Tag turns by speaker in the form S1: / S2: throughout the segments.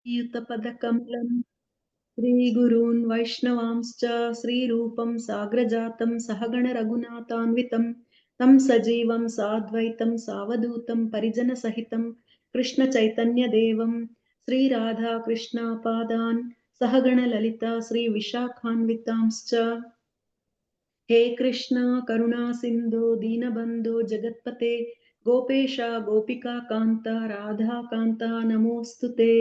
S1: युतपदकमलं श्रीगुरून् वैष्णवांश्च श्रीरूपं साग्रजातं सहगणरघुनाथान्वितं तं सजीवं साद्वैतं सावधूतं परिजनसहितं कृष्णचैतन्यदेवं श्रीराधाकृष्णपादान् सहगणललिता श्रीविशाखान्वितांश्च हे कृष्ण करुणा सिन्धो दीनबन्धो जगत्पते गोपेश गोपिका कान्त राधा कान्त नमोऽस्तु ते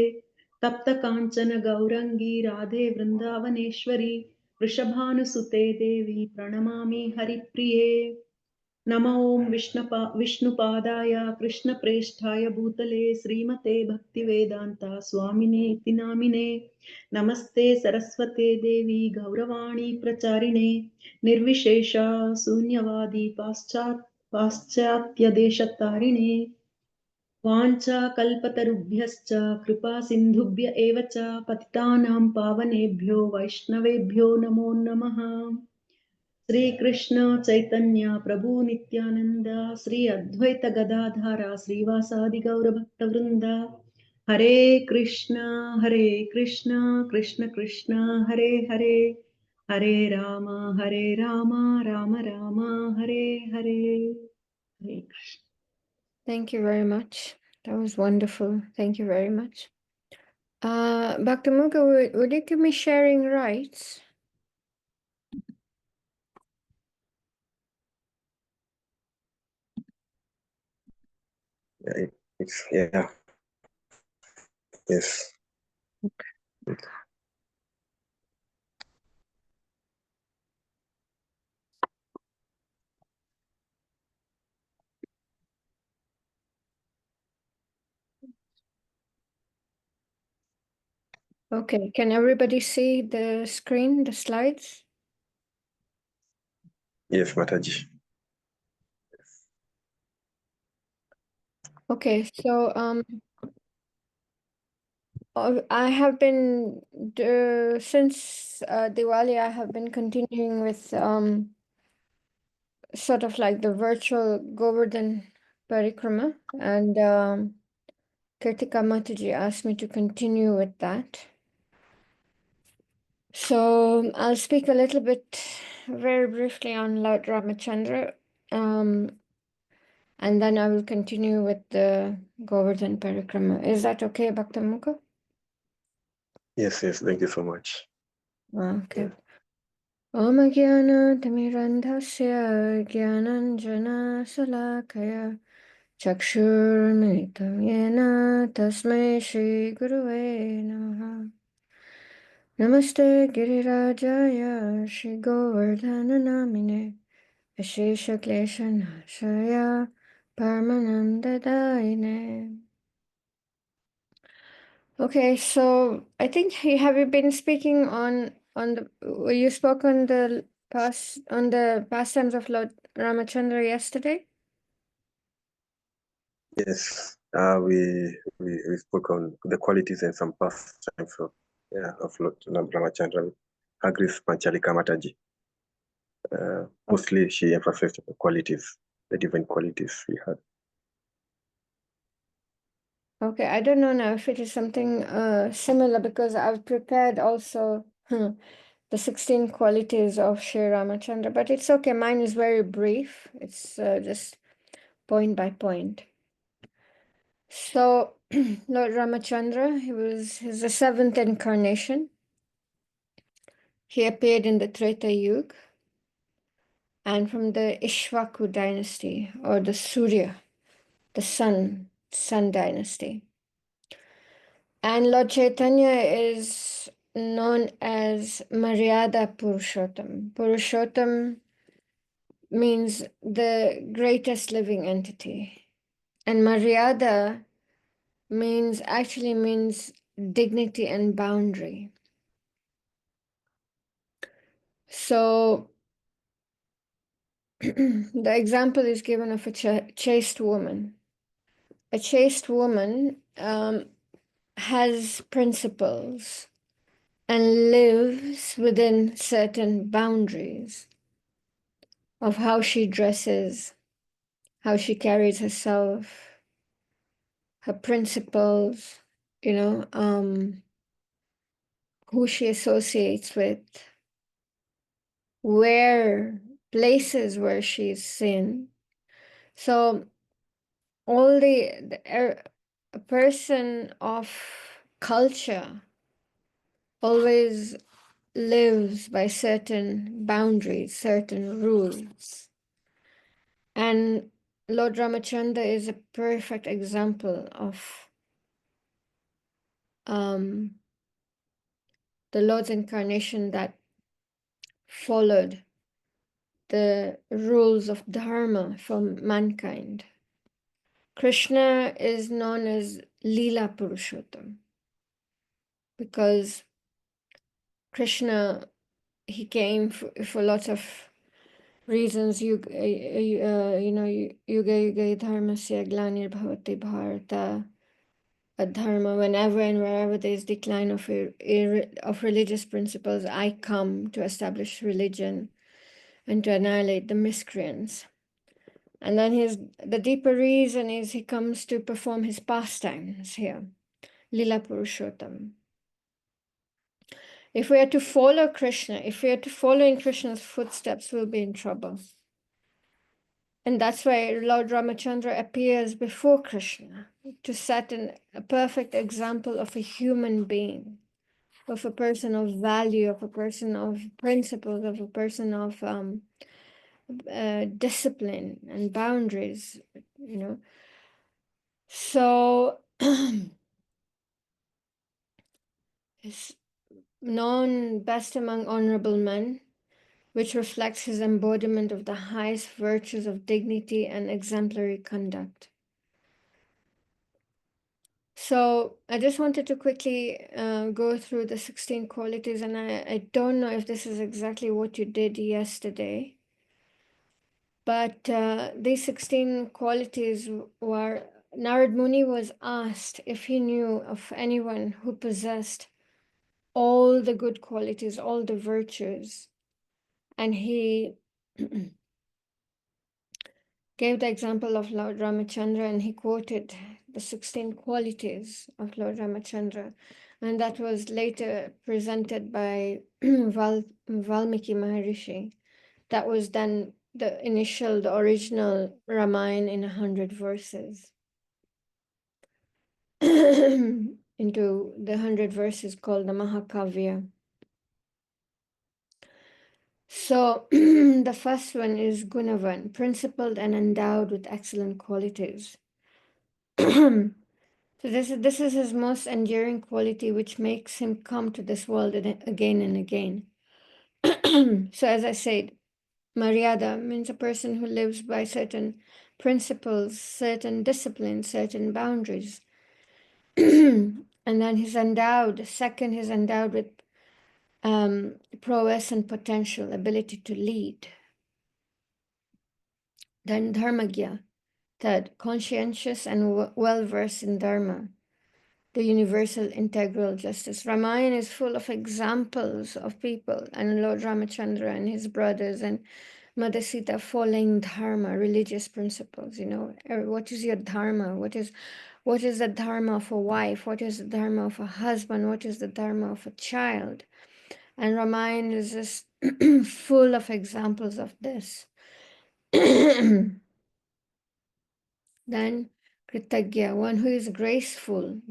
S1: तप्त काञ्चन गौरङ्गी राधे वृन्दावनेश्वरी वृषभानुसुते देवी प्रणमामि हरिप्रिये नमो विष्णुपादाय कृष्णप्रेष्ठाय भूतले श्रीमते भक्तिवेदान्ता स्वामिने इति नामिने नमस्ते सरस्वते देवी गौरवाणी प्रचारिणे निर्विशेषा शून्यवादी पाश्चात्यदेशतारिणे वाञ्छाकल्पतरुभ्यश्च कृपा सिन्धुभ्य एव च पतितानां पावनेभ्यो वैष्णवेभ्यो नमो नमः श्री कृष्ण चैतन्य प्रभु नित्यानंद श्री अद्वैत गदाधारा श्रीवासादि गौर भक्त वृंदा हरे Krishna Krishna Krishna Hare Hare Hare Ram Ram Ram Hare Hare Hare Krishna.
S2: Thank you very much. That was wonderful. Thank you very much. Bhakti Muka, would you give me sharing rights?
S3: Yeah. Yes.
S2: Okay, can everybody see the screen, the slides?
S3: Yes, Mataji.
S2: Okay, so I have been since Diwali. I have been continuing with sort of like the virtual Goverdhan parikrama, and Kritika Mataji asked me to continue with that. So I'll speak a little bit, very briefly, on Lord Ramachandra, and then I will continue with the Govardhan Parikrama. Is that okay, Bhakta Mukha?
S3: Yes, thank you so much.
S2: Okay. Om Gyana Timirandhasya Gyananjana Salakaya Chakshurmilitam Yena Tasmai Shri Guruve Namaha Namaste Girirajaya Shri Govardhana Namine Ashesha Kleshanashaya Paramanandadaine. Okay, so I think have you been speaking on the you spoke on the pastimes of Lord Ramachandra yesterday?
S3: Yes. We spoke on the qualities and some pastimes of Lord Ramachandra, Agris Panchalika Mataji. Mostly she emphasized the qualities, the divine qualities we had.
S2: Okay, I don't know now if it is something similar, because I've prepared also the 16 qualities of Sri Ramachandra, but it's okay. Mine is very brief. It's just point by point. So, Lord Ramachandra, he's the seventh incarnation. He appeared in the Treta Yuga and from the Ishvaku dynasty, or the Surya, the sun dynasty. And Lord Chaitanya is known as Maryada Purushottam. Purushottam means the greatest living entity. And Maryada actually means dignity and boundary. So the example is given of a chaste woman. A chaste woman has principles and lives within certain boundaries of how she dresses, how she carries herself, her principles, you know, who she associates with, where places where she's seen. So all a person of culture always lives by certain boundaries, certain rules. And Lord Ramachandra is a perfect example of the Lord's incarnation that followed the rules of Dharma for mankind. Krishna is known as Lila Purushottam because Krishna, he came for lots of reasons. Yuga yuga dharmasya glanir bhavati bharata. Dharma, whenever and wherever there is decline of religious principles, I come to establish religion and to annihilate the miscreants. And then the deeper reason is he comes to perform his pastimes here, Lila Purushottam. If we are to follow Krishna, if we are to follow in Krishna's footsteps, we'll be in trouble. And that's why Lord Ramachandra appears before Krishna to set a perfect example of a human being, of a person of value, of a person of principles, of a person of discipline and boundaries, you know. So is known best among honorable men, which reflects his embodiment of the highest virtues of dignity and exemplary conduct. So I just wanted to quickly go through the 16 qualities, and I don't know if this is exactly what you did yesterday, but these 16 qualities were, Narad Muni was asked if he knew of anyone who possessed all the good qualities, all the virtues, and he gave the example of Lord Ramachandra, and he quoted the 16 qualities of Lord Ramachandra. And that was later presented by Valmiki Maharishi. That was then the original Ramayana in 100 verses. Into the 100 verses called the Mahakavya. So the first one is Gunavan, principled and endowed with excellent qualities. So this is his most enduring quality, which makes him come to this world again and again. So as I said, Maryada means a person who lives by certain principles, certain disciplines, certain boundaries. And then he's endowed, second, he's endowed with prowess and potential, ability to lead. Then Dharmagya, third, conscientious and well-versed in Dharma, the universal integral justice. Ramayana is full of examples of people, and Lord Ramachandra and his brothers and Mother Sita following dharma, religious principles. You know, what is your dharma? What is the dharma of a wife? What is the dharma of a husband? What is the dharma of a child? And Ramayana is just full of examples of this. Then Kritagya, one who is grateful,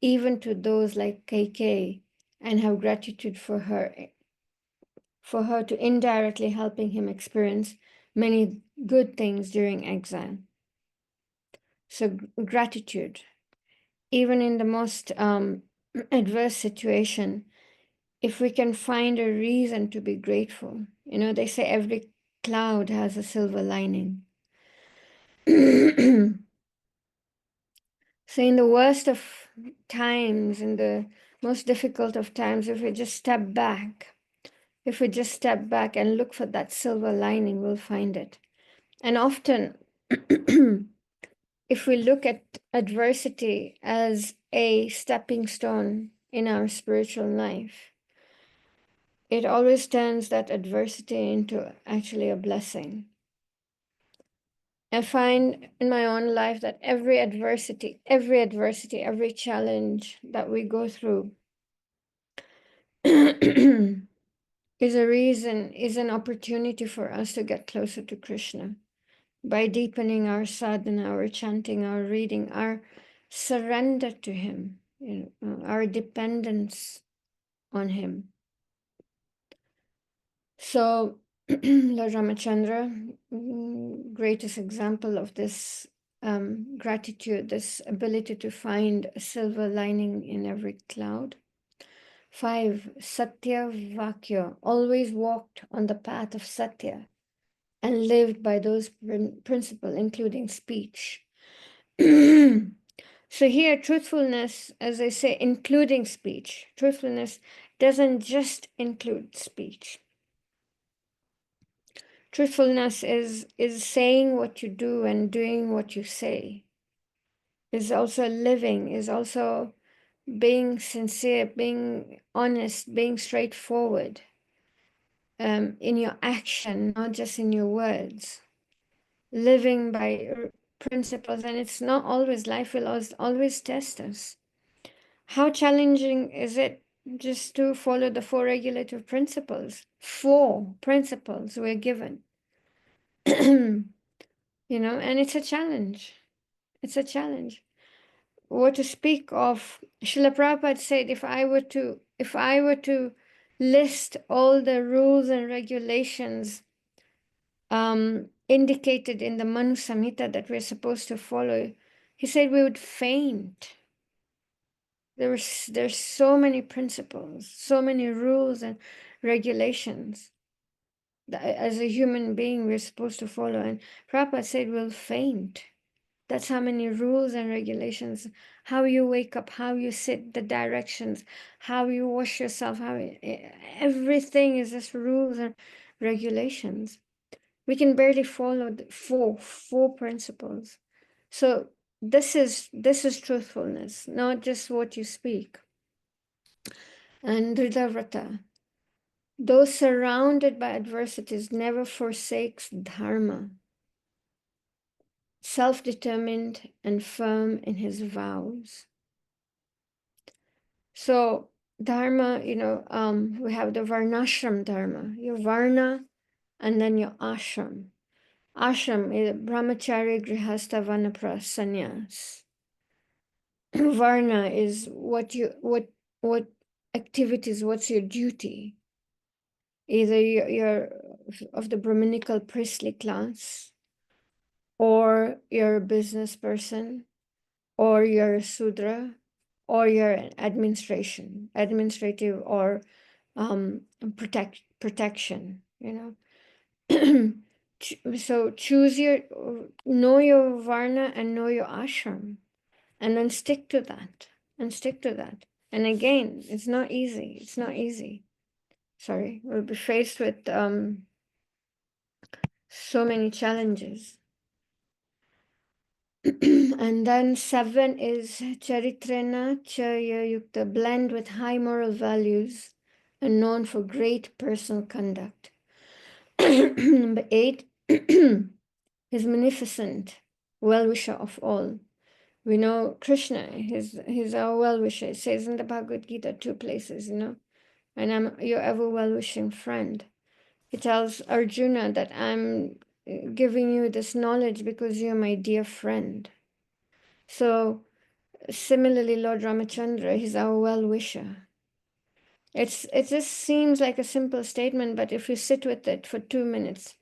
S2: even to those like KK, and have gratitude for her to indirectly helping him experience many good things during exile. So gratitude, even in the most adverse situation, if we can find a reason to be grateful, you know, they say every cloud has a silver lining. So in the worst of times, in the most difficult of times, if we just step back and look for that silver lining, we'll find it. And often, if we look at adversity as a stepping stone in our spiritual life, it always turns that adversity into actually a blessing. I find in my own life that every adversity, every challenge that we go through is a reason, is an opportunity for us to get closer to Krishna by deepening our sadhana, our chanting, our reading, our surrender to Him, our dependence on Him. So, Lord Ramachandra, greatest example of this gratitude, this ability to find a silver lining in every cloud. 5, Satya Vakya, always walked on the path of Satya and lived by those principles, including speech. So here, truthfulness, as I say, including speech. Truthfulness doesn't just include speech. Truthfulness is saying what you do and doing what you say. Is also living, is also being sincere, being honest, being straightforward in your action, not just in your words. Living by principles, and it's not always, life will always test us. How challenging is it just to follow the 4 regulative principles? 4 principles we're given. And it's a challenge. It's a challenge. What to speak of, Srila Prabhupada said, if I were to list all the rules and regulations indicated in the Manu Samhita that we're supposed to follow, he said we would faint. There's so many principles, so many rules and regulations that as a human being we're supposed to follow. And Prabhupada said we'll faint. That's how many rules and regulations, how you wake up, how you sit, the directions, how you wash yourself, everything is just rules and regulations. We can barely follow the four principles. So this is truthfulness, not just what you speak. And Hridavrata, those surrounded by adversities never forsakes dharma, self-determined and firm in his vows. So dharma, we have the varnashram dharma, your varna and then your ashram. Ashram is brahmachari, grihastha, vanapras, sannyas. Varna is what activities, what's your duty? Either you're of the Brahminical priestly class, or you're a business person, or you're a Sudra, or you're an administrative or protection, So know your Varna and know your ashram, and then stick to that, And again, it's not easy. Sorry, we'll be faced with so many challenges. And then 7 is Charitrena Chaya Yukta, blend with high moral values and known for great personal conduct. Number 8 is magnificent, well-wisher of all. We know Krishna, he's our well-wisher. It says in the Bhagavad Gita 2 places, and I'm your ever well-wishing friend. He tells Arjuna that I'm giving you this knowledge because you're my dear friend. So similarly, Lord Ramachandra, he's our well-wisher. It just seems like a simple statement, but if you sit with it for 2 minutes,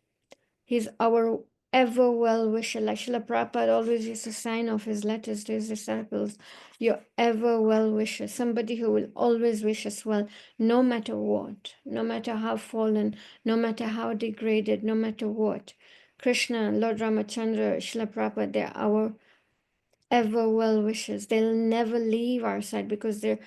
S2: he's our ever well-wisher. Like Srila Prabhupada always used to sign off his letters to his disciples, your ever well-wisher, somebody who will always wish us well, no matter what, no matter how fallen, no matter how degraded, no matter what. Krishna, Lord Ramachandra, Srila Prabhupada, they're our ever well-wishers. They'll never leave our side because they're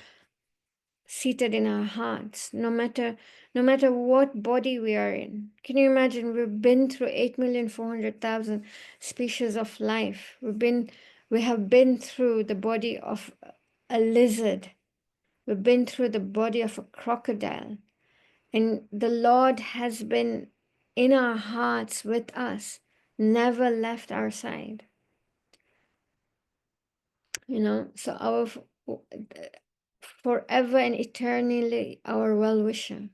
S2: seated in our hearts, no matter what body we are in. Can you imagine? We've been through 8,400,000 species of life. We have been through the body of a lizard. We've been through the body of a crocodile. And the Lord has been in our hearts with us never left our side. You know, so forever and eternally our well-wisher.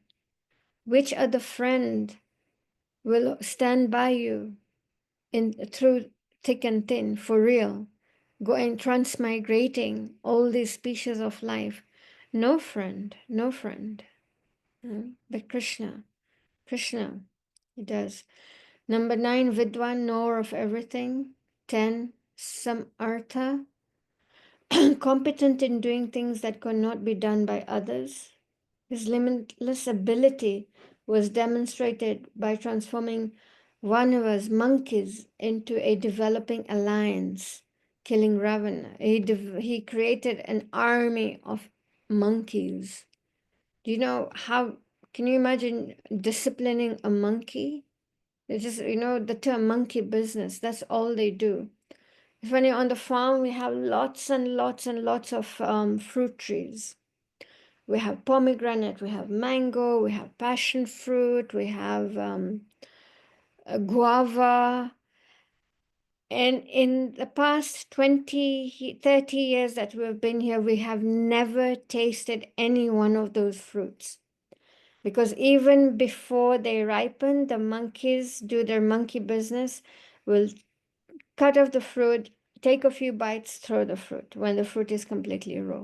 S2: Which other friend will stand by you in through thick and thin, for real, going transmigrating all these species of life? No friend, no friend. But Krishna, Krishna, he does. Number 9, Vidwan, knower of everything. 10, Samartha, competent in doing things that could not be done by others. His limitless ability was demonstrated by transforming Vanava's monkeys into a developing alliance, killing Ravana. He created an army of monkeys. Do you know how? Can you imagine disciplining a monkey? It's just, you know, the term monkey business, that's all they do. It's funny, on the farm, we have lots and lots and lots of fruit trees. We have pomegranate, we have mango, we have passion fruit, we have guava. And in the past 20, 30 years that we've been here, we have never tasted any one of those fruits. Because even before they ripen, the monkeys do their monkey business, will cut off the fruit, take a few bites, throw the fruit when the fruit is completely raw.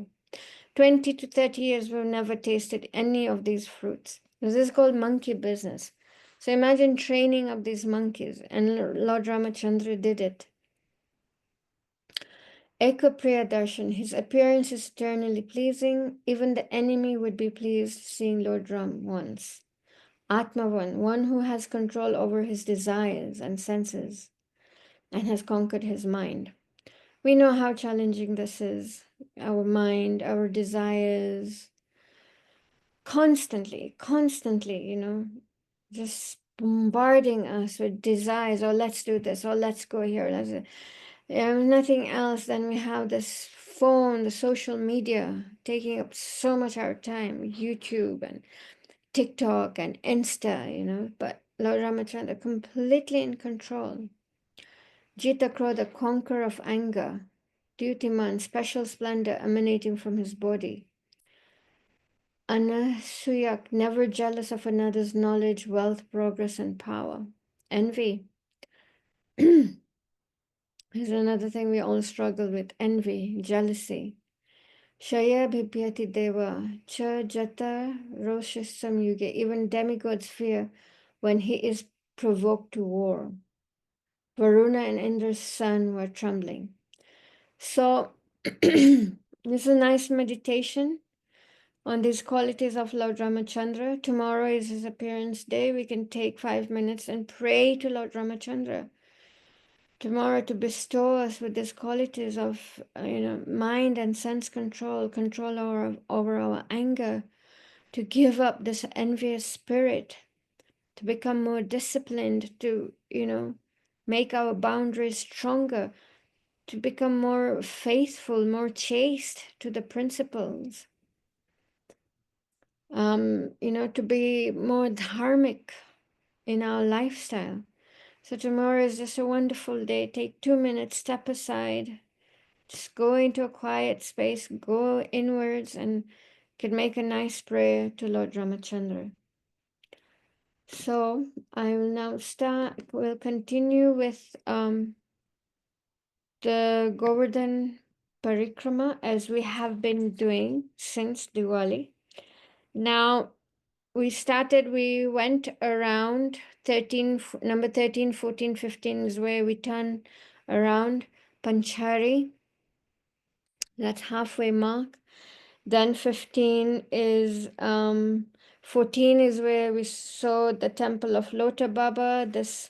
S2: 20 to 30 years, we've never tasted any of these fruits. This is called monkey business. So imagine training up these monkeys, and Lord Ramachandra did it. Eka Priya Darshan, his appearance is eternally pleasing. Even the enemy would be pleased seeing Lord Ram once. Atmavan, one who has control over his desires and senses and has conquered his mind. We know how challenging this is. Our mind, our desires, constantly, you know, just bombarding us with desires. Oh, let's do this. Oh, let's go here. Nothing else. Then we have this phone, the social media, taking up so much our time. YouTube and TikTok and Insta, you know. But Lord Ramachandra completely in control. Jita Kro, the conqueror of anger. Dutyman, special splendor emanating from his body. Anasuyak, never jealous of another's knowledge, wealth, progress, and power. Envy is another thing we all struggle with. Envy, jealousy. Shaya bhipyati deva, cha jata roshasam yuge. Even demigods fear when he is provoked to war. Varuna and Indra's son were trembling. So, this is a nice meditation on these qualities of Lord Ramachandra. Tomorrow is his appearance day. We can take 5 minutes and pray to Lord Ramachandra tomorrow to bestow us with these qualities of mind and sense control, over our anger, to give up this envious spirit, to become more disciplined, to make our boundaries stronger, to become more faithful, more chaste to the principles. To be more dharmic in our lifestyle. So tomorrow is just a wonderful day. Take 2 minutes, step aside, just go into a quiet space, go inwards, and can make a nice prayer to Lord Ramachandra. So I will now we'll continue with the Goverdhan Parikrama as we have been doing since Diwali. Now, we went around number 13, 14, 15 is where we turn around Panchari. That's halfway mark. Then 15 is, 14 is where we saw the temple of Lota Baba, this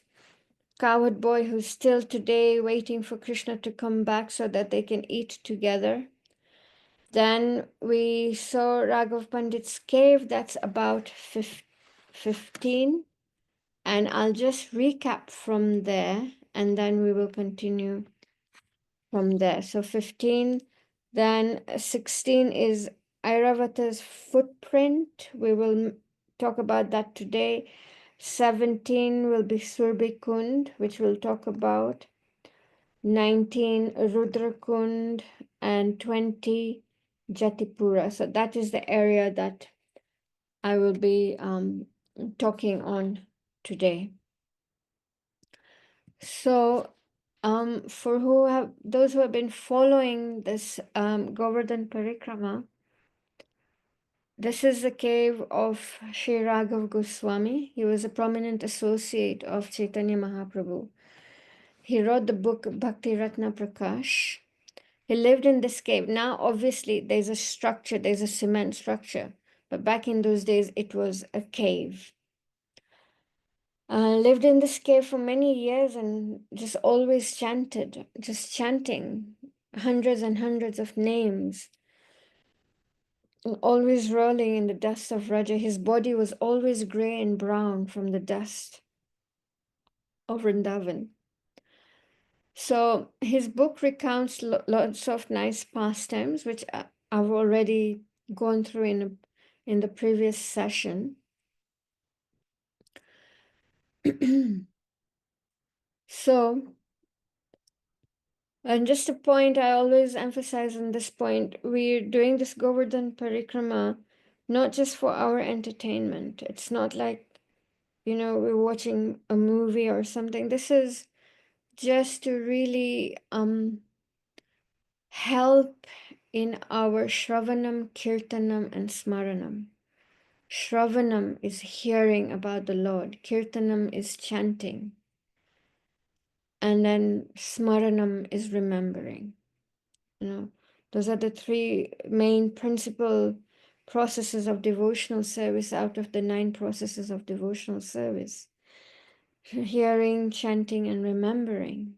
S2: coward boy who's still today waiting for Krishna to come back so that they can eat together. Then we saw Raghav Pandit's cave. That's about 15. And I'll just recap from there, and then we will continue from there. So 15, then 16 is Airavata's footprint. We will talk about that today. 17 will be Surbi Kund, which we'll talk about. 19 Rudra Kund, and 20 Jatipura. So that is the area that I will be talking on today. So for those who have been following this Govardhan Parikrama, this is the cave of Sri Raghav Goswami. He was a prominent associate of Chaitanya Mahaprabhu. He wrote the book Bhakti Ratna Prakash. He lived in this cave. Now, obviously, there's a structure, there's a cement structure. But back in those days, it was a cave. Lived in this cave for many years and just always chanted, just chanting hundreds and hundreds of names, and always rolling in the dust of Raja. His body was always gray and brown from the dust of Vrindavan. So his book recounts lots of nice pastimes, which I've already gone through in the previous session. So, and just a point I always emphasize on this point, we're doing this Govardhan Parikrama not just for our entertainment. It's not like, we're watching a movie or something. This is just to really help in our Shravanam, Kirtanam, and Smaranam. Shravanam is hearing about the Lord. Kirtanam is chanting. And then Smaranam is remembering. Those are the three main principal processes of devotional service out of the 9 processes of devotional service. Hearing, chanting, and remembering.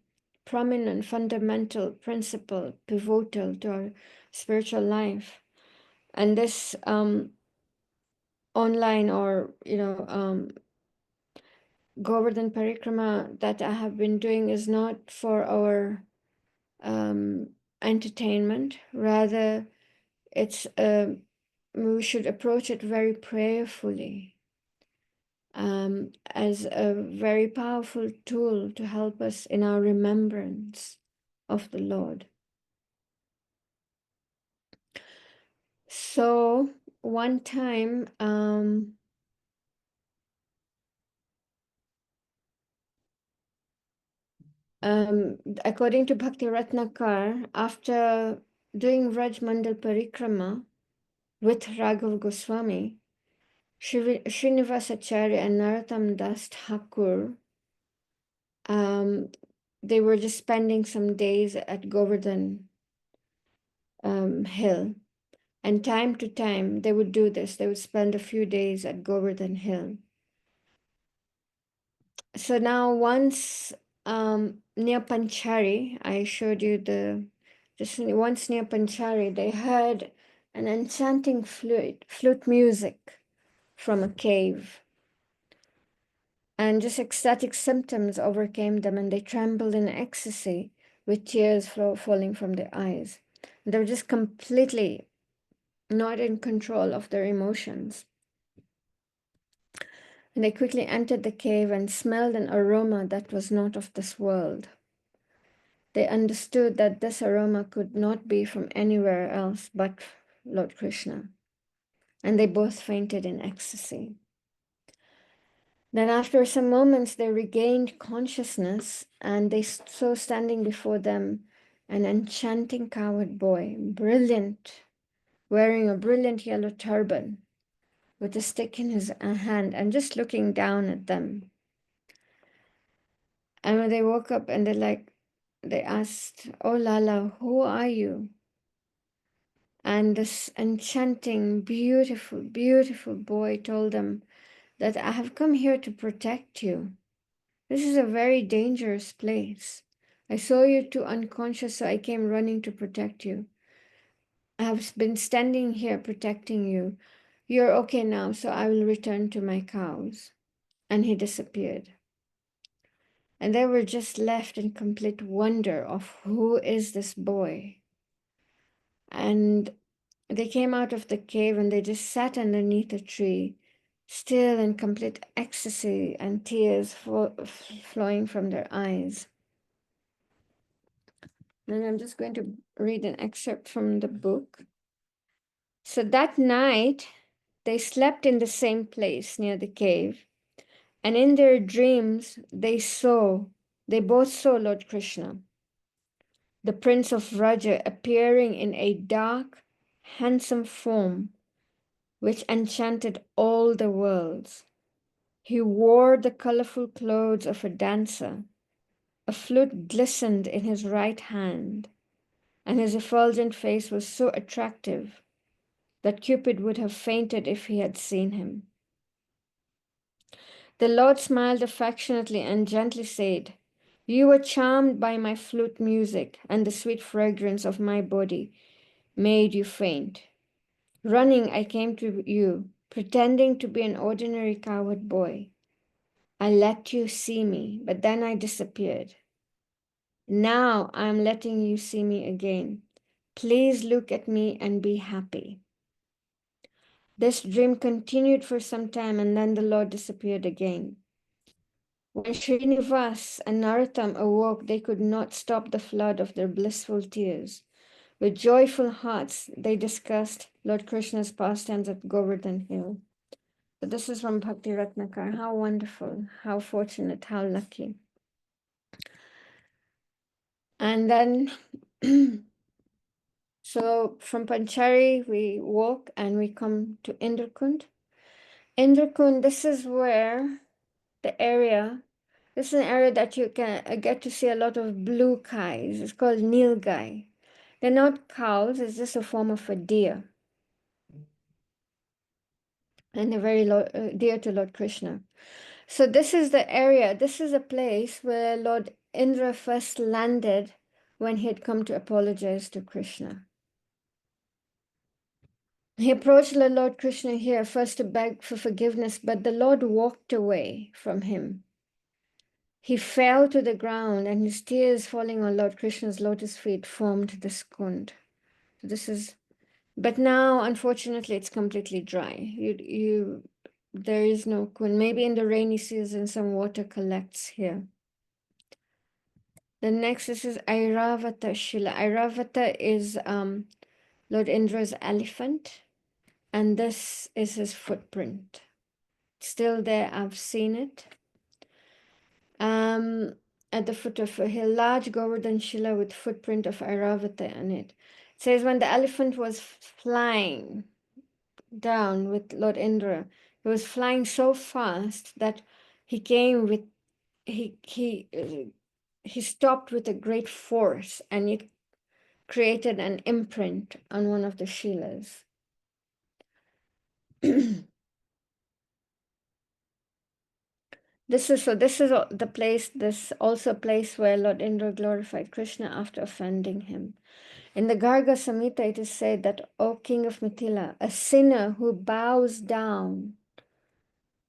S2: Prominent, fundamental, principal, pivotal to our spiritual life. And this online or Govardhan Parikrama that I have been doing is not for our entertainment. Rather, it's we should approach it very prayerfully as a very powerful tool to help us in our remembrance of the Lord. So one time, according to Bhakti Ratnakar, after doing Vraj Mandal Parikrama with Raghav Goswami, Srinivasacharya and Narottam Das Thakur, they were just spending some days at Govardhan Hill. And time to time, they would do this. They would spend a few days at Govardhan Hill. So now once near Panchari, I showed you once near Panchari, they heard an enchanting flute music from a cave. And just ecstatic symptoms overcame them, and they trembled in ecstasy with tears falling from their eyes. They were just completely not in control of their emotions. And they quickly entered the cave and smelled an aroma that was not of this world. They understood that this aroma could not be from anywhere else but Lord Krishna. And they both fainted in ecstasy. Then after some moments, they regained consciousness, and they saw standing before them an enchanting cowherd boy, brilliant, wearing a brilliant yellow turban, with a stick in his hand and just looking down at them. And when they woke up and they asked, "Oh Lala, who are you?" And this enchanting, beautiful, beautiful boy told them that I have come here to protect you. This is a very dangerous place. I saw you too unconscious, so I came running to protect you. I have been standing here protecting you. You're okay now, so I will return to my cows. And he disappeared. And they were just left in complete wonder of who is this boy. And they came out of the cave and they just sat underneath a tree, still in complete ecstasy and tears flowing from their eyes. And I'm just going to read an excerpt from the book. So that night, they slept in the same place near the cave, and in their dreams, they both saw Lord Krishna, the Prince of Raja, appearing in a dark, handsome form which enchanted all the worlds. He wore the colorful clothes of a dancer. A flute glistened in his right hand, and his effulgent face was so attractive that Cupid would have fainted if he had seen him. The Lord smiled affectionately and gently said, "You were charmed by my flute music, and the sweet fragrance of my body made you faint. Running, I came to you, pretending to be an ordinary cowherd boy. I let you see me, but then I disappeared. Now I am letting you see me again. Please look at me and be happy." This dream continued for some time, and then the Lord disappeared again. When Srinivas and Narottam awoke, they could not stop the flood of their blissful tears. With joyful hearts, they discussed Lord Krishna's pastimes at Goverdhan Hill. So this is from Bhakti Ratnakar. How wonderful, how fortunate, how lucky. And then, so from Panchari, we walk and we come to Indrakund. Indrakund, this is where the area, this is an area that you can get to see a lot of blue guys. It's called Nilgai. They're not cows, it's just a form of a deer. And they're very dear to Lord Krishna. So this is the area, this is a place where Lord Indra first landed when he had come to apologize to Krishna. He approached the Lord Krishna here first to beg for forgiveness, but the Lord walked away from him. He fell to the ground, and his tears falling on Lord Krishna's lotus feet formed this kund. But now, unfortunately, it's completely dry. There is no kund. Maybe in the rainy season, some water collects here. The next, this is Airavata Shila. Airavata is Lord Indra's elephant, and this is his footprint. Still there, I've seen it. At the foot of a hill, large Govardhan Shila with footprint of Airavata on it. It says when the elephant was flying down with Lord Indra, he was flying so fast that he came with he stopped with a great force, and it created an imprint on one of the Shilas. This is the place, this also a place where Lord Indra glorified Krishna after offending him. In the Garga Samhita, it is said that, O King of Mithila, a sinner who bows down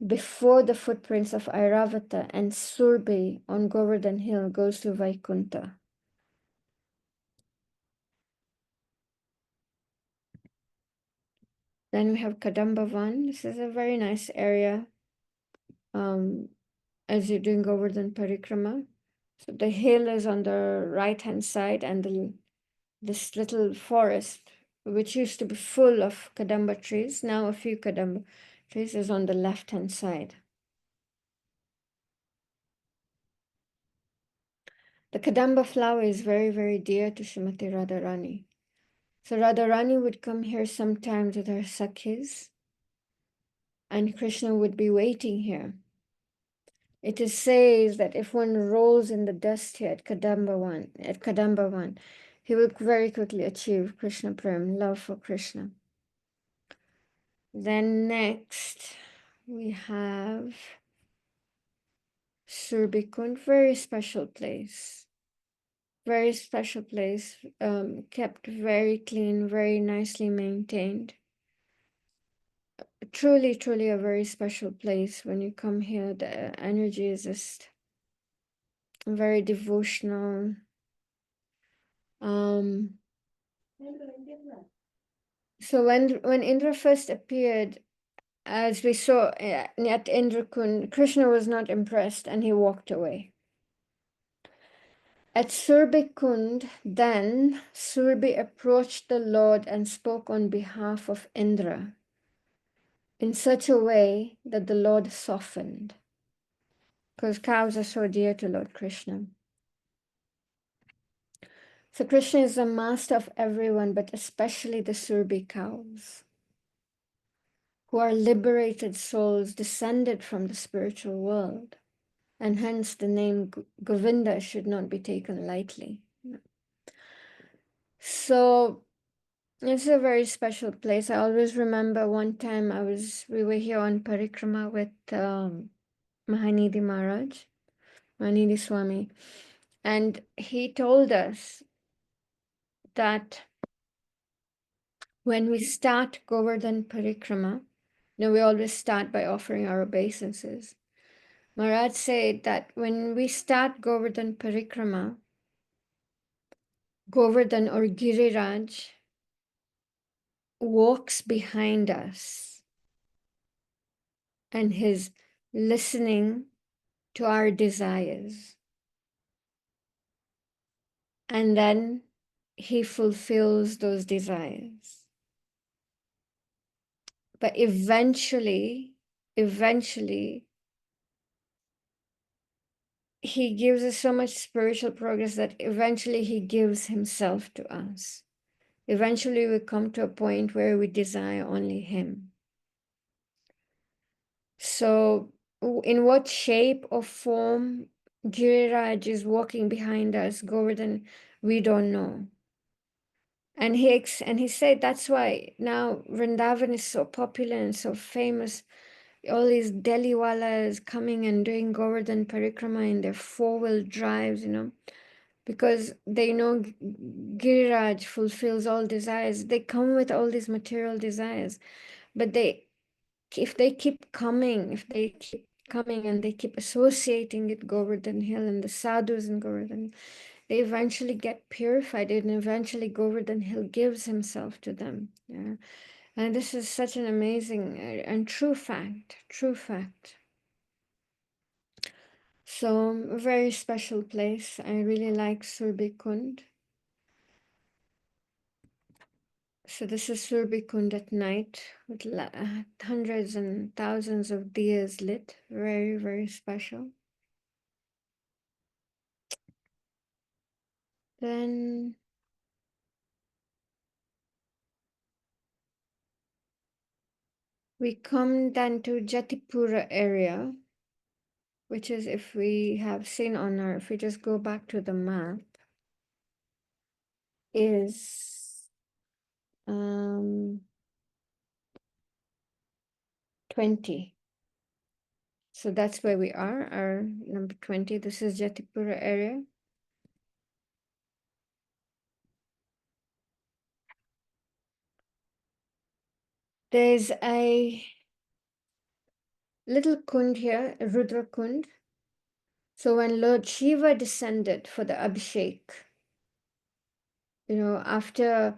S2: before the footprints of Airavata and Surbi on Govardhan Hill goes to Vaikunta. Then we have Kadambavan. This is a very nice area as you're doing Govardhan Parikrama. So the hill is on the right-hand side, and this little forest, which used to be full of Kadamba trees, now a few Kadamba trees, is on the left-hand side. The Kadamba flower is very, very dear to Srimati Radharani. So Radharani would come here sometimes with her Sakhis, and Krishna would be waiting here. It is says that if one rolls in the dust here at Kadambavan, he will very quickly achieve Krishna Prem, love for Krishna. Then next we have Surbikund, very special place. Very special place, kept very clean, very nicely maintained. Truly, truly a very special place. When you come here, the energy is just very devotional. So when Indra first appeared as we saw at Indrakund, Krishna was not impressed and he walked away. At Surbikund, then Surbi approached the Lord and spoke on behalf of Indra in such a way that the Lord softened, because cows are so dear to Lord Krishna. So Krishna is the master of everyone, but especially the Surbi cows, who are liberated souls descended from the spiritual world. And hence the name Govinda should not be taken lightly. So it's a very special place. I always remember one time we were here on Parikrama with Mahanidhi Maharaj, Mahanidhi Swami, and he told us that when we start Goverdhan Parikrama, we always start by offering our obeisances. Maharaj said that when we start Govardhan Parikrama, Govardhan or Giriraj walks behind us and he's listening to our desires. And then he fulfills those desires. But eventually, he gives us so much spiritual progress that eventually he gives himself to us. Eventually we come to a point where we desire only him. So in what shape or form Giriraj is walking behind us, Govardhan, we don't know. And he said that's why now Vrindavan is so popular and so famous. All these Delhiwalas coming and doing Govardhan Parikrama in their four-wheel drives, because they know Giriraj fulfills all desires. They come with all these material desires, but if they keep coming and they keep associating with Govardhan Hill and the sadhus in Govardhan, they eventually get purified, and eventually Govardhan Hill gives himself to them. Yeah. And this is such an amazing and true fact. So a very special place. I really like Surbikund. So this is Surbikund at night with hundreds and thousands of diyas lit. Very, very special. Then we come then to Jatipura area, which is, if we have seen if we just go back to the map, is 20. So that's where we are, our number 20. This is Jatipura area. There's a little kund here, Rudra Kund. So when Lord Shiva descended for the Abhishek, after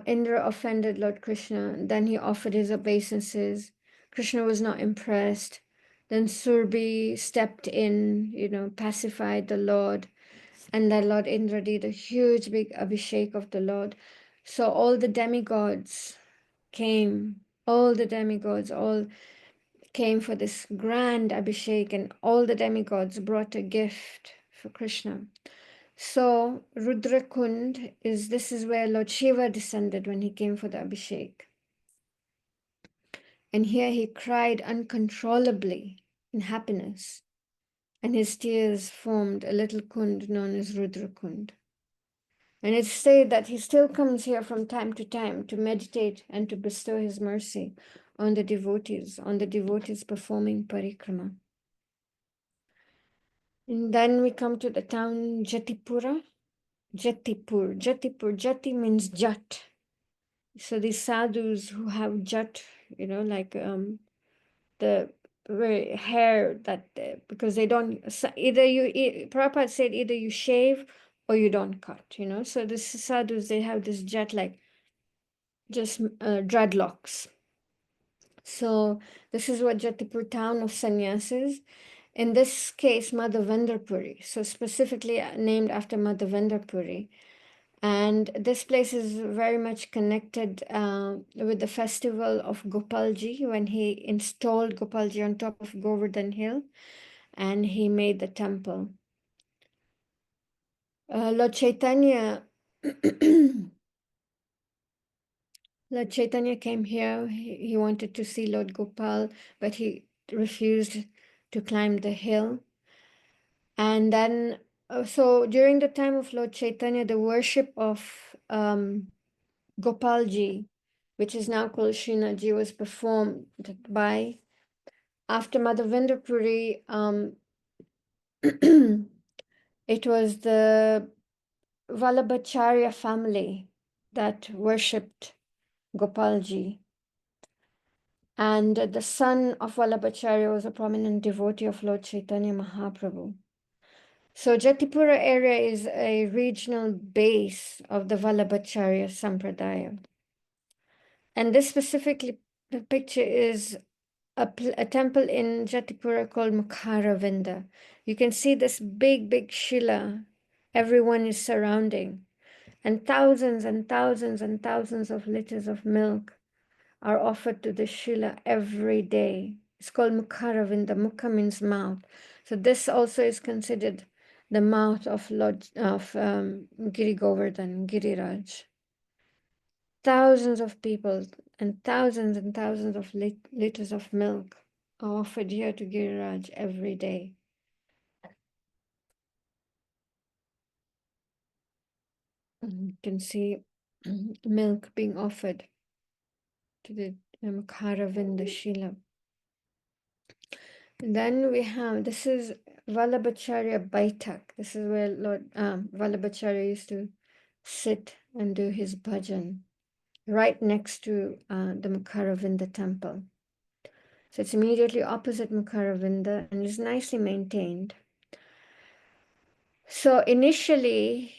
S2: Indra offended Lord Krishna, then he offered his obeisances. Krishna was not impressed. Then Surbi stepped in, pacified the Lord. And then Lord Indra did a huge big Abhishek of the Lord. So all the demigods came, all came for this grand Abhishek, and all the demigods brought a gift for Krishna. So Rudrakund this is where Lord Shiva descended when he came for the Abhishek. And here he cried uncontrollably in happiness, and his tears formed a little kund known as Rudrakund. And it's said that he still comes here from time to time to meditate and to bestow his mercy on the devotees performing parikrama. And then we come to the town Jatipura. Jati means jat. So these sadhus who have jat, like the very hair that, because they don't, Prabhupada said either you shave or you don't cut, So the sadhus, they have this jet like just dreadlocks. So this is what Jatipur town of sannyasis. In this case, Mother Vendrapuri, so specifically named after Mother Vendrapuri. And this place is very much connected with the festival of Gopalji, when he installed Gopalji on top of Goverdhan hill and he made the temple. Lord Chaitanya Lord Chaitanya came here. He wanted to see Lord Gopal, but he refused to climb the hill. And then, so during the time of Lord Chaitanya, the worship of Gopalji, which is now called Srinathji, was performed by, after Mother Vendrapuri, it was the Vallabhacharya family that worshipped Gopalji. And the son of Vallabhacharya was a prominent devotee of Lord Chaitanya Mahaprabhu. So Jatipura area is a regional base of the Vallabhacharya Sampradaya. And this specifically, the picture is a temple in Jatipura called Mukharavinda. You can see this big Shila. Everyone is surrounding. And thousands and thousands and thousands of liters of milk are offered to the Shila every day. It's called Mukharavinda. Mukha means mouth. So this also is considered the mouth of Lord of Giri Govardhan, Giriraj. Thousands of people and thousands of liters of milk are offered here to Giriraj every day. You can see milk being offered to the Mukharavinda Shila. Then we have, this is Vallabhacharya Baitak. This is where Lord Vallabhacharya used to sit and do his bhajan, right next to the Mukharavinda temple. So it's immediately opposite Mukharavinda and is nicely maintained. So initially,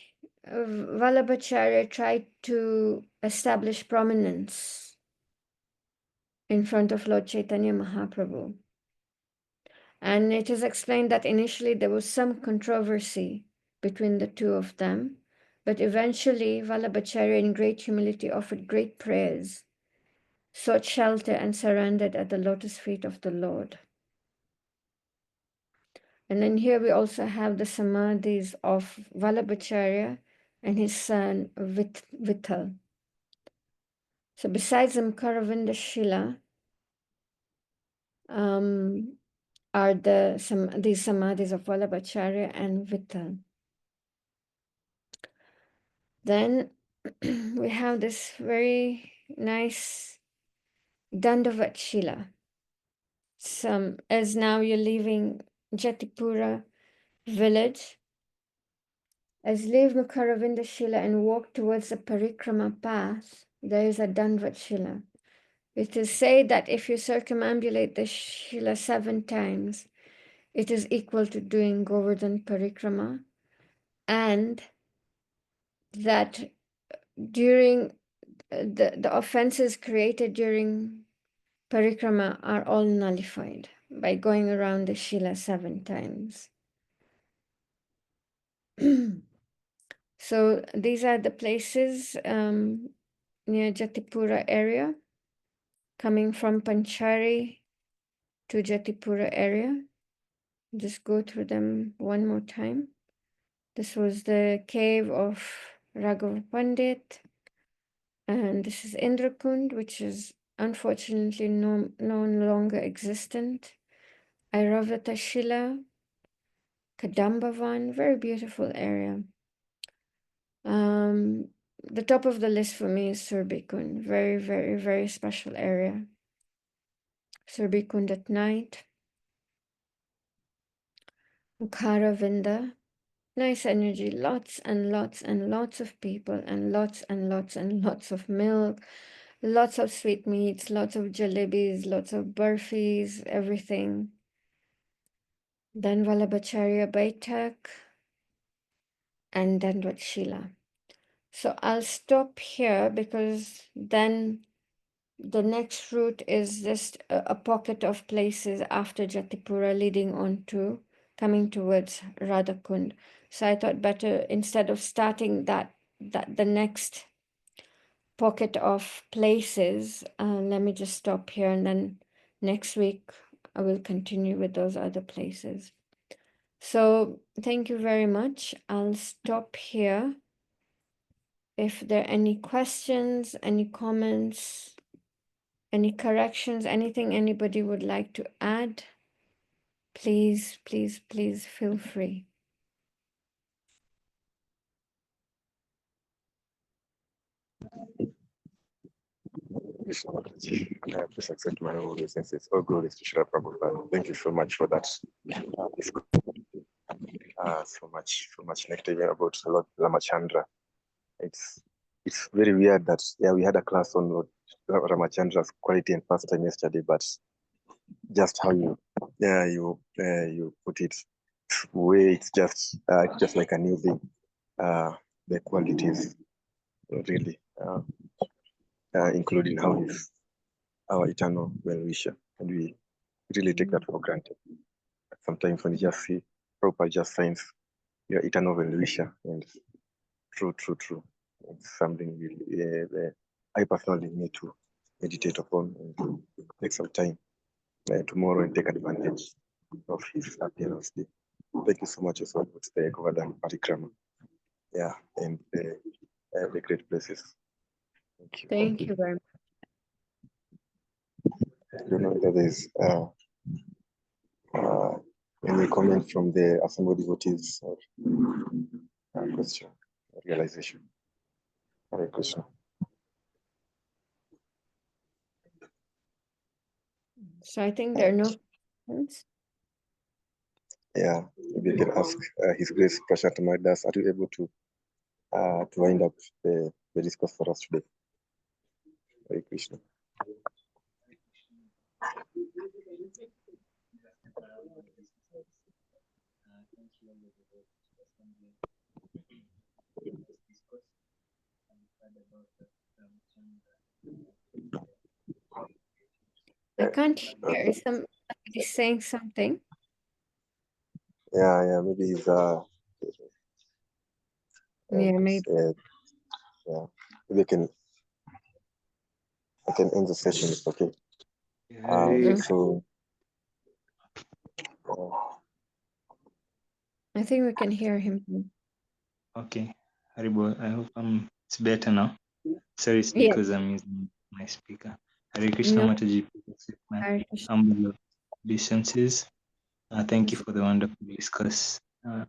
S2: Vallabhacharya tried to establish prominence in front of Lord Chaitanya Mahaprabhu. And it is explained that initially there was some controversy between the two of them, but eventually Vallabhacharya in great humility offered great prayers, sought shelter and surrendered at the lotus feet of the Lord. And then here we also have the samadhis of Vallabhacharya and his son Vitthal. So besides the Mukharavinda Shila, are these samadhis of Vallabhacharya and Vitthal. Then we have this very nice Dandavat Shila. As now you're leaving Jatipura village, as you leave Mukharavinda Shila and walk towards the Parikrama path, there is a Dandavat Shila. It is said that if you circumambulate the Shila 7 times, it is equal to doing Govardhan Parikrama, and that during the offenses created during Parikrama are all nullified by going around the Shila 7 times. So these are the places near Jatipura area, coming from Panchari to Jatipura area. Just go through them one more time. This was the cave of Raghav Pandit, and this is Indrakund, which is unfortunately no longer existent. Airavata Shila, Kadambavan, very beautiful area. The top of the list for me is Surbikund, very special area. Surbikund at night. Mukharavinda, nice energy, lots and lots of people, and lots of milk, lots of sweet meats, lots of jalebis, lots of burfis, everything. Then Vallabhacharya Baitak, and then Shila. So I'll stop here because then the next route is just a pocket of places after Jatipura leading on to coming towards Radhakund. So I thought better instead of starting that the next pocket of places, let me just stop here, and then next week I will continue with those other places. So thank you very much. I'll stop here. If there are any questions, any comments, any corrections, anything anybody would like to add, please, please, please feel free.
S3: Krishna Mataji, please accept my obeisances. All glory to Srila Prabhupada. Thank you so much for that. So much negative about Lord Ramachandra. It's very weird that we had a class on Lord Ramachandra's quality and pastime yesterday, but just how you put it, way it's just like a new thing. The qualities really, including how he's our eternal well-wisher, and we really take that for granted. Sometimes when you just see proper just signs, your eternal well-wisher, and true. It's something really, I personally need to meditate upon and take some time tomorrow and take advantage of his appearance day. Thank you so much as well for the Goverdhan Parikrama. Yeah, and the great places. Thank you.
S2: Thank you very much.
S3: I don't know whether there's any comment from the assembled devotees or question or realization. Hare Krishna.
S2: So I think there are no questions.
S3: Yeah, maybe you can ask His Grace Prashant Madas, are you able to wind up the discourse for us today? Hare Krishna.
S2: I can't hear. Is somebody saying something?
S3: Yeah, maybe he's
S2: Yeah, maybe.
S3: Yeah, maybe I can end the session. It's okay. So
S2: I think we can hear him.
S4: Okay, Haribo, I hope it's better now. Sorry, it's
S2: Yeah.
S4: because I'm using my speaker. Hare Krishna
S2: No.
S4: Mataji, my
S2: Hare Krishna.
S4: humble obeisances. Thank you for the wonderful discourse on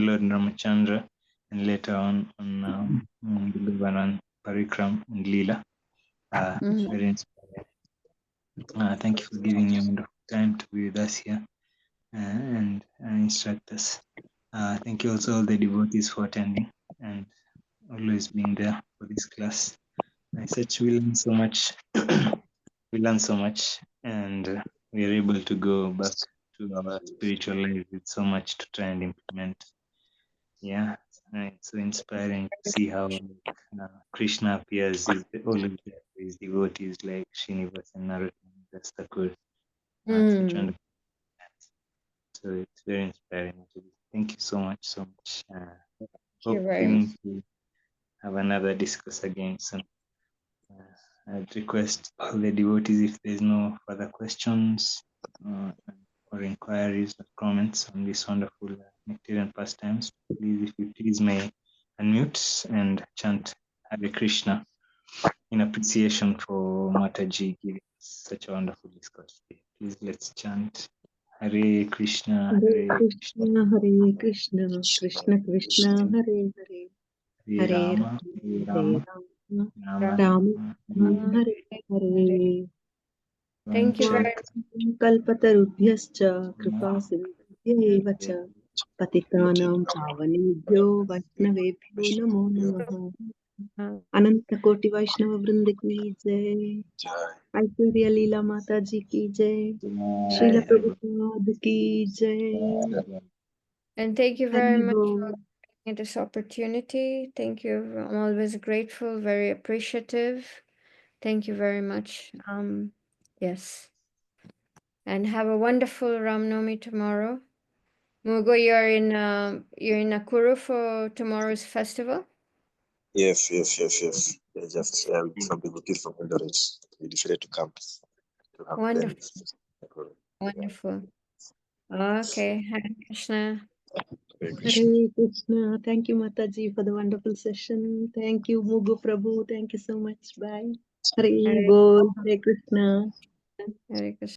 S4: Lord Ramachandra and later on the Govardhan Parikram and Lila. Very inspiring. Thank you for giving me a wonderful time to be with us here and instruct us. Thank you also all the devotees for attending and always being there for this class. I said we learn so much. We learn so much, and we are able to go back to our spiritual life with so much to try and implement. Yeah, it's so inspiring to see how Krishna appears always there for his devotees like Srinivas and Narottam. That's the good. Such wonderful. So it's very inspiring. Thank you so much. Hoping to have another discuss again soon. I'd request all the devotees, if there's no further questions or inquiries or comments on this wonderful Nectarian pastimes, please, if you please may unmute and chant Hare Krishna in appreciation for Mataji giving us such a wonderful discourse today. Please let's chant Hare Krishna,
S1: Hare Krishna, Hare Krishna, Krishna Krishna, Hare Hare,
S4: Hare
S1: Hare
S4: Rama,
S1: Rama,
S4: Rama,
S1: Rama Rama, Hare Hare.
S2: Thank you very much.
S1: कल्पतरुभ्यश्च कृपा सिन्धुभ्यैव च पतितानां पावनेभ्यो वैष्णवेभ्यो नमो नमः। अनंत कोटि वैष्णव वृंद की जय। ऐश्वर्या लीला माता जी की जय। श्रील प्रभुपाद की जय।
S2: And thank you very
S1: Hari
S2: much
S1: बोल।
S2: for giving me this opportunity. Thank you. I'm always grateful, very appreciative Thank you very much. Yes. And have a wonderful Ram Navami tomorrow. Mugo, you're in Nakuru for tomorrow's festival?
S3: Yes. Yeah, just with some devotees from Eldoret, we decided to come to have
S2: Wonderful.
S3: them.
S2: Wonderful. Okay. Hare Krishna.
S3: Hare Krishna.
S1: Hare Krishna. Thank you, Mataji, for the wonderful session. Thank you, Mugu Prabhu. Thank you so much. Bye. Hare
S2: Hare
S1: Bol. Hare Krishna.
S2: Hare Krishna.